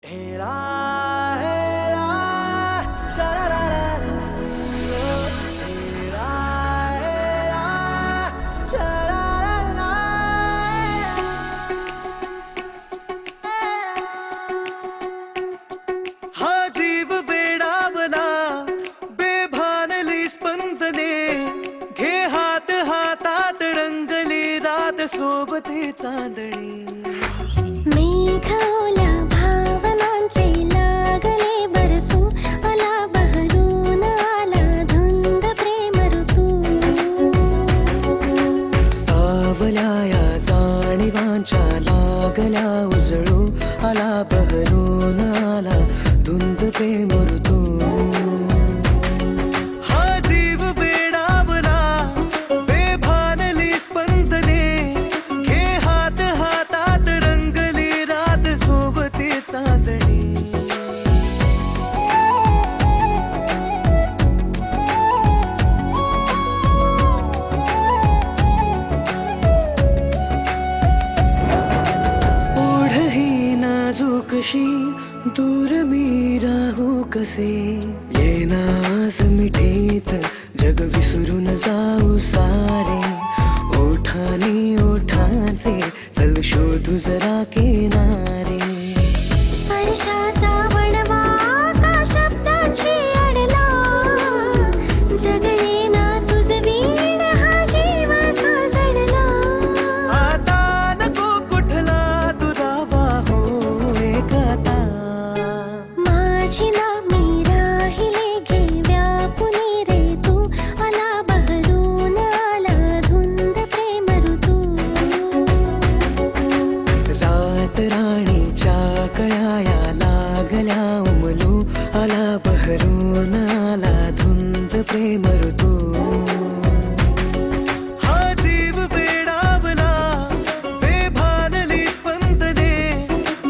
हेरा हेरा शरारारा हेरा हेरा शरारारा हा जीव वेडावला बेभानली स्पंदने घे हात हातात रंगली रात सोबते चांदणी मेघावल्या भावनांचे लागले बरसू आला बहरून आला धुंद प्रेम ऋतू सावल्या या जाणीवांच्या लागल्या उजळू आला बहरून आला धुंद प्रेम ऋतू हा जीव वेडावला बेभानली स्पंदने घे हात हातात रंगली रात सोबते चांदणी ओढही नाजूकशी दूर मी राहू कसे येना आज मिठीत जग विसरून जाऊ सारे ओठानी ओठांचे चल शोधू जरा किनारे स्पर्शाचा वणवा का शब्दाची अडला जगणे ना तुझ वीण हा जीव साजणला आता नको कुठला दुरावा हो एकता माझी ना मी राहिले घे व्यापुनी रे तू आला बहरून आला धुंद प्रेम ऋतू रात राणीच्या कळ्या लागल्या उमलू आला बहरून आला धुंद प्रेम ऋतू हा जीव वेडावला बेभानली स्पंदने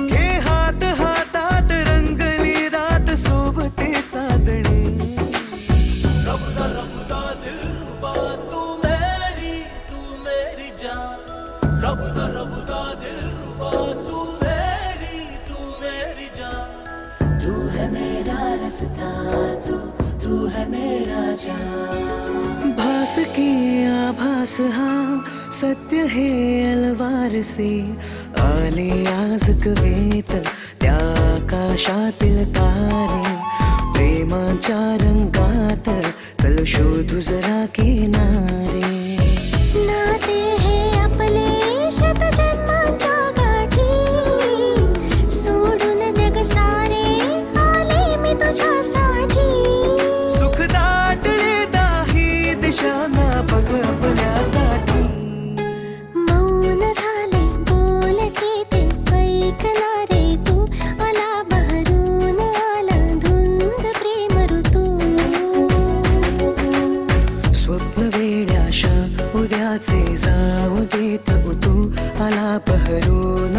घे हात हातात रंगली रात सोबते चांदणे रबदा रबदा दिलरुबा तू मेरी जान रबदा रबदा दिलरुबा तू मेरी जान तू है मेरा रास्ता तू है मेरा जान भास के आभास हा सत्य है अलवार से आले आज कवेत त्या आकाशातील तारे प्रेमाच्या रंगात चल शोधू जरा किनारे नाते हे आपले शतजन्माच्या गाठी सोडून जग सारे आले मी तुझ्यासाठी सुख दाटले दाही दिशांना बघ आपल्यासाठी मौन झाले बोलते ते ऐकणारे तू आला बहरून आला धुंद प्रेम ऋतू स्वप्न वेड्याशा उद्याचे जाऊ देत तू आला बहरून